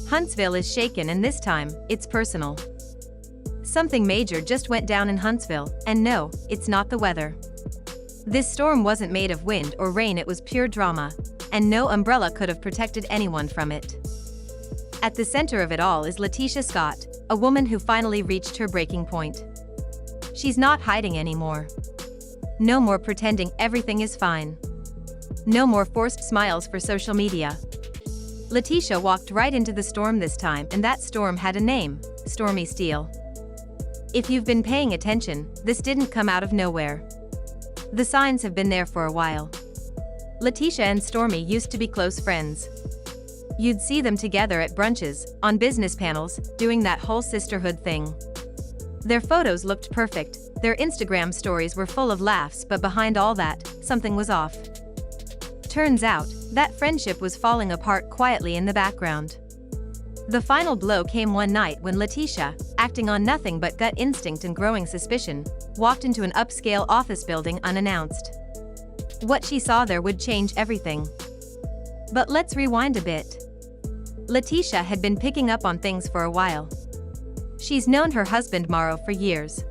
Huntsville is shaken, and this time, it's personal. Something major just went down in Huntsville, and no, it's not the weather. This storm wasn't made of wind or rain, it was pure drama, and no umbrella could have protected anyone from it. At the center of it all is Latisha Scott, a woman who finally reached her breaking point. She's not hiding anymore. No more pretending everything is fine. No more forced smiles for social media. Latisha walked right into the storm this time, and that storm had a name: Stormi Steele. If you've been paying attention, this didn't come out of nowhere. The signs have been there for a while. Latisha and Stormi used to be close friends. You'd see them together at brunches, on business panels, doing that whole sisterhood thing. Their photos looked perfect, their Instagram stories were full of laughs, but behind all that, something was off. Turns out, that friendship was falling apart quietly in the background. The final blow came one night when Latisha, acting on nothing but gut instinct and growing suspicion, walked into an upscale office building unannounced. What she saw there would change everything. But let's rewind a bit. Latisha had been picking up on things for a while. She's known her husband Marsau for years.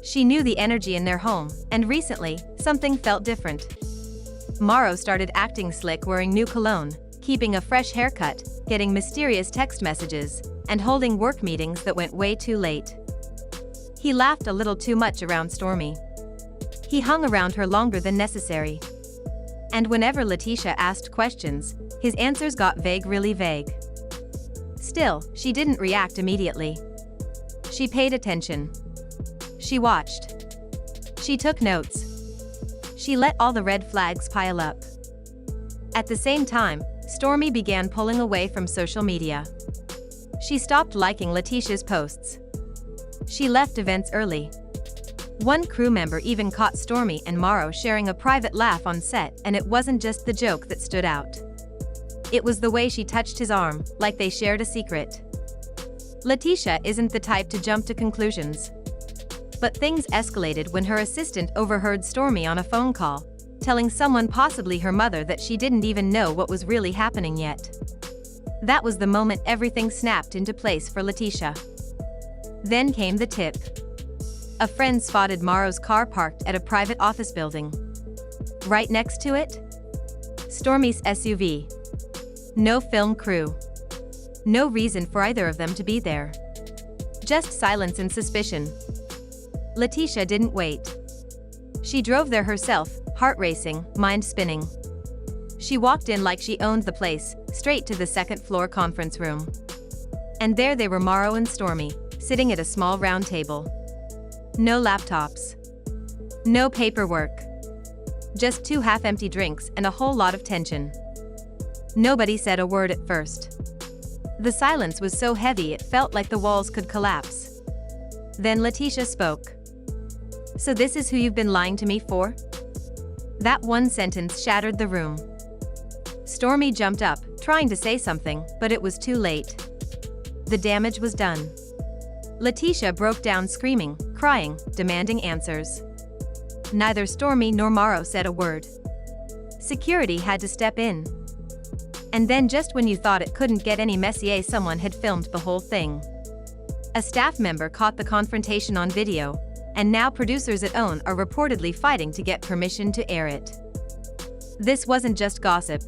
She knew the energy in their home, and recently, something felt different. Marsau started acting slick, wearing new cologne, keeping a fresh haircut, getting mysterious text messages, and holding work meetings that went way too late. He laughed a little too much around Stormi. He hung around her longer than necessary. And whenever Latisha asked questions, his answers got vague, really vague. Still, she didn't react immediately. She paid attention. She watched. She took notes. She let all the red flags pile up. At the same time, Stormi began pulling away from social media. She stopped liking Latisha's posts. She left events early. One crew member even caught Stormi and Marsau sharing a private laugh on set, and it wasn't just the joke that stood out. It was the way she touched his arm, like they shared a secret. Latisha isn't the type to jump to conclusions. But things escalated when her assistant overheard Stormi on a phone call, telling someone, possibly her mother, that she didn't even know what was really happening yet. That was the moment everything snapped into place for Latisha. Then came the tip. A friend spotted Marsau's car parked at a private office building. Right next to it? Stormi's SUV. No film crew. No reason for either of them to be there. Just silence and suspicion. Latisha didn't wait. She drove there herself, heart racing, mind spinning. She walked in like she owned the place, straight to the second-floor conference room. And there they were, Marsau and Stormi, sitting at a small round table. No laptops. No paperwork. Just two half-empty drinks and a whole lot of tension. Nobody said a word at first. The silence was so heavy it felt like the walls could collapse. Then Latisha spoke. "So this is who you've been lying to me for?" That one sentence shattered the room. Stormi jumped up, trying to say something, but it was too late. The damage was done. Latisha broke down, screaming, crying, demanding answers. Neither Stormi nor Marsau said a word. Security had to step in. And then, just when you thought it couldn't get any messier, someone had filmed the whole thing. A staff member caught the confrontation on video, and now producers at OWN are reportedly fighting to get permission to air it. This wasn't just gossip.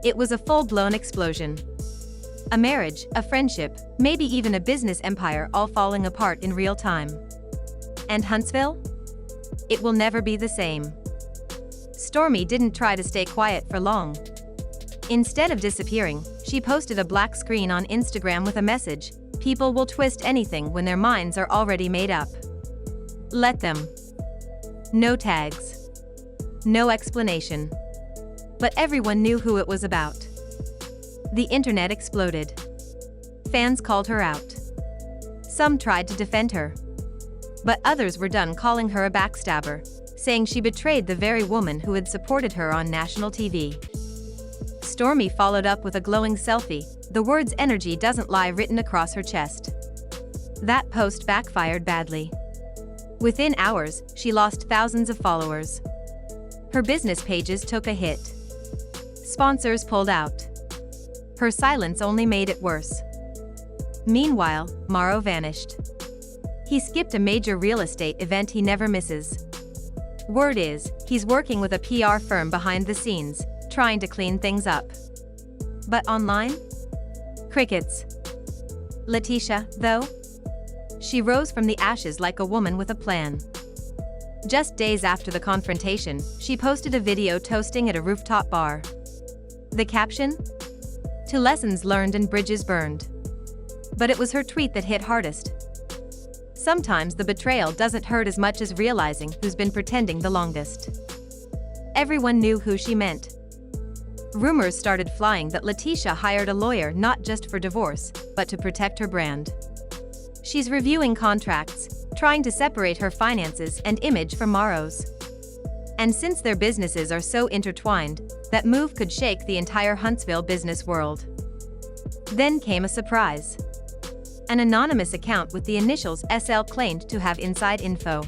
It was a full-blown explosion. A marriage, a friendship, maybe even a business empire, all falling apart in real time. And Huntsville? It will never be the same. Stormi didn't try to stay quiet for long. Instead of disappearing, she posted a black screen on Instagram with a message: "People will twist anything when their minds are already made up. Let them." No tags. No explanation. But everyone knew who it was about. The internet exploded. Fans called her out. Some tried to defend her. But others were done calling her a backstabber, saying she betrayed the very woman who had supported her on national TV. Stormi followed up with a glowing selfie, the words "energy doesn't lie" written across her chest. That post backfired badly. Within hours, she lost thousands of followers. Her business pages took a hit. Sponsors pulled out. Her silence only made it worse. Meanwhile, Marsau vanished. He skipped a major real estate event he never misses. Word is, he's working with a PR firm behind the scenes, trying to clean things up. But online? Crickets. Leticia, though? She rose from the ashes like a woman with a plan. Just days after the confrontation, she posted a video toasting at a rooftop bar. The caption? "To lessons learned and bridges burned." But it was her tweet that hit hardest. Sometimes the betrayal doesn't hurt as much as realizing who's been pretending the longest. Everyone knew who she meant. Rumors started flying that Leticia hired a lawyer not just for divorce, but to protect her brand. She's reviewing contracts, trying to separate her finances and image from Marsau's. And since their businesses are so intertwined, that move could shake the entire Huntsville business world. Then came a surprise. An anonymous account with the initials SL claimed to have inside info.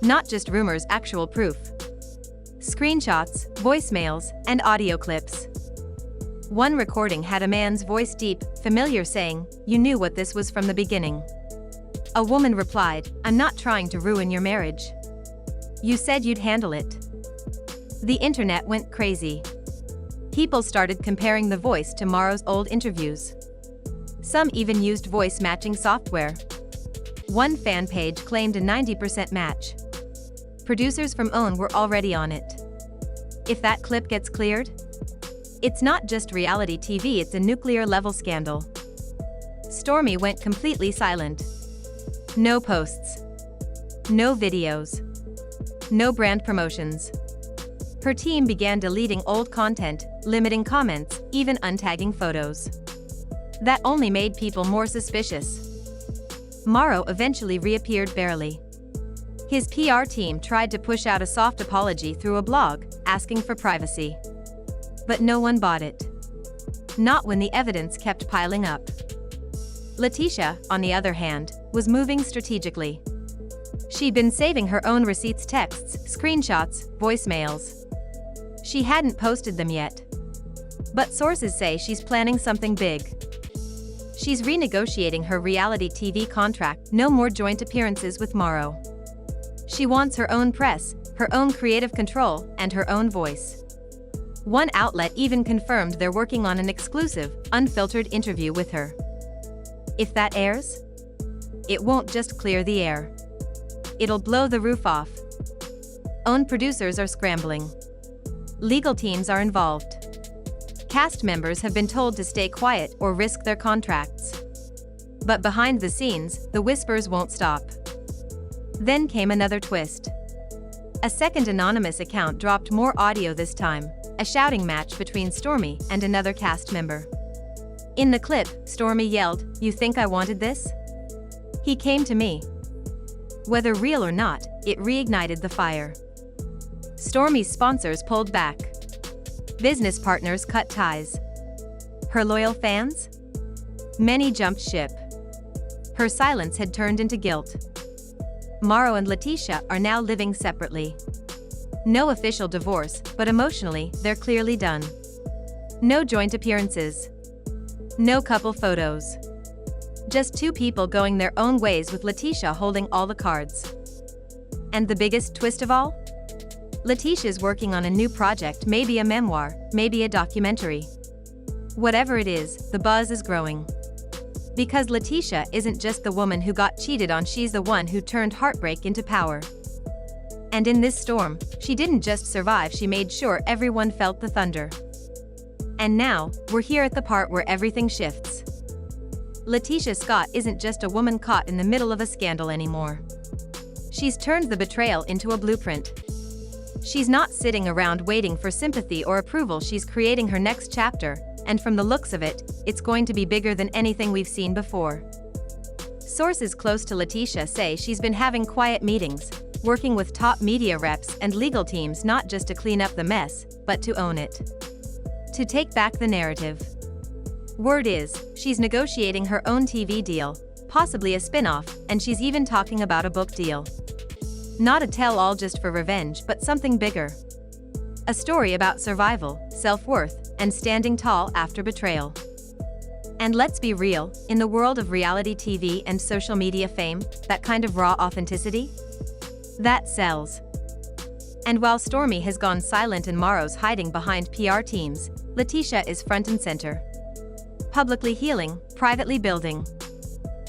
Not just rumors, actual proof. Screenshots, voicemails, and audio clips. One recording had a man's voice deep, familiar, saying, "You knew what this was from the beginning." A woman replied, "I'm not trying to ruin your marriage. You said you'd handle it." The internet went crazy. People started comparing the voice to Marsau's old interviews. Some even used voice matching software. One fan page claimed a 90% match. Producers from OWN were already on it. If that clip gets cleared? It's not just reality TV, it's a nuclear-level scandal. Stormi went completely silent. No posts. No videos. No brand promotions. Her team began deleting old content, limiting comments, even untagging photos. That only made people more suspicious. Marsau eventually reappeared barely. His PR team tried to push out a soft apology through a blog, asking for privacy. But no one bought it. Not when the evidence kept piling up. Leticia, on the other hand, was moving strategically. She'd been saving her own receipts, texts, screenshots, voicemails. She hadn't posted them yet. But sources say she's planning something big. She's renegotiating her reality TV contract, no more joint appearances with Marsau. She wants her own press, her own creative control, and her own voice. One outlet even confirmed they're working on an exclusive, unfiltered interview with her. If that airs, it won't just clear the air. It'll blow the roof off. OWN producers are scrambling. Legal teams are involved. Cast members have been told to stay quiet or risk their contracts. But behind the scenes, the whispers won't stop. Then came another twist. A second anonymous account dropped more audio this time, a shouting match between Stormi and another cast member. In the clip, Stormi yelled, "You think I wanted this? He came to me." Whether real or not, it reignited the fire. Stormi's sponsors pulled back. Business partners cut ties. Her loyal fans? Many jumped ship. Her silence had turned into guilt. Marsau and Leticia are now living separately. No official divorce, but emotionally, they're clearly done. No joint appearances. No couple photos. Just two people going their own ways with Leticia holding all the cards. And the biggest twist of all? Leticia's working on a new project, maybe a memoir, maybe a documentary. Whatever it is, the buzz is growing. Because Leticia isn't just the woman who got cheated on, she's the one who turned heartbreak into power. And in this storm, she didn't just survive, she made sure everyone felt the thunder. And now, we're here at the part where everything shifts. Latisha Scott isn't just a woman caught in the middle of a scandal anymore. She's turned the betrayal into a blueprint. She's not sitting around waiting for sympathy or approval, she's creating her next chapter, and from the looks of it, it's going to be bigger than anything we've seen before. Sources close to Leticia say she's been having quiet meetings, working with top media reps and legal teams not just to clean up the mess, but to own it. To take back the narrative. Word is, she's negotiating her own TV deal, possibly a spin-off, and she's even talking about a book deal. Not a tell-all just for revenge, but something bigger. A story about survival, self-worth, and standing tall after betrayal. And let's be real, in the world of reality TV and social media fame, that kind of raw authenticity? That sells. And while Stormi has gone silent and Marsau's hiding behind PR teams, Leticia is front and center. Publicly healing, privately building.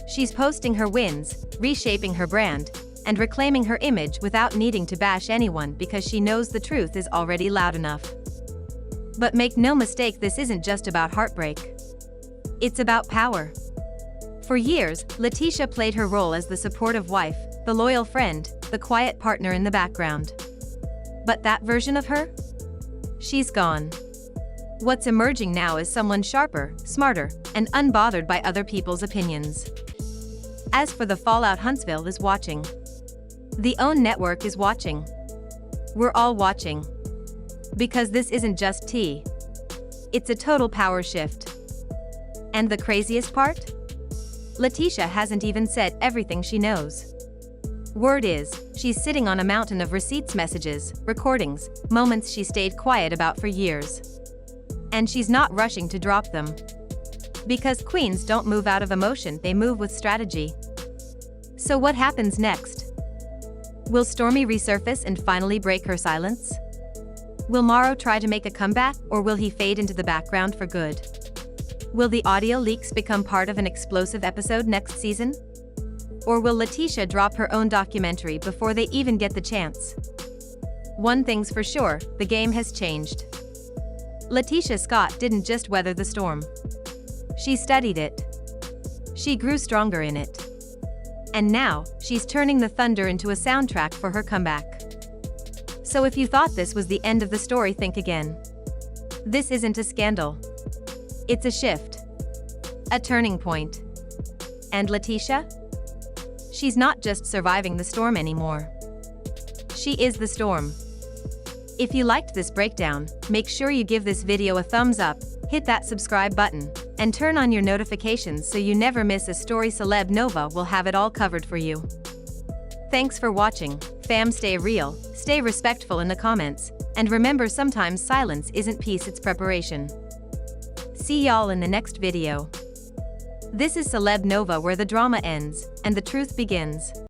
She's posting her wins, reshaping her brand, and reclaiming her image without needing to bash anyone because she knows the truth is already loud enough. But make no mistake, this isn't just about heartbreak. It's about power. For years, Leticia played her role as the supportive wife, the loyal friend, the quiet partner in the background. But that version of her? She's gone. What's emerging now is someone sharper, smarter, and unbothered by other people's opinions. As for the fallout, Huntsville is watching. The OWN network is watching. We're all watching. Because this isn't just tea. It's a total power shift. And the craziest part? Leticia hasn't even said everything she knows. Word is, she's sitting on a mountain of receipts, messages, recordings, moments she stayed quiet about for years. And she's not rushing to drop them. Because queens don't move out of emotion, they move with strategy. So what happens next? Will Stormi resurface and finally break her silence? Will Marsau try to make a comeback, or will he fade into the background for good? Will the audio leaks become part of an explosive episode next season? Or will Leticia drop her own documentary before they even get the chance? One thing's for sure, the game has changed. Latisha Scott didn't just weather the storm. She studied it. She grew stronger in it. And now, she's turning the thunder into a soundtrack for her comeback. So if you thought this was the end of the story, think again. This isn't a scandal. It's a shift. A turning point. And Leticia? She's not just surviving the storm anymore. She is the storm. If you liked this breakdown, make sure you give this video a thumbs up, hit that subscribe button, and turn on your notifications so you never miss a story. Celebnova will have it all covered for you. Thanks for watching, fam. Stay real, stay respectful in the comments, and remember, sometimes silence isn't peace, it's preparation. See y'all in the next video. This is Celebnova, where the drama ends and the truth begins.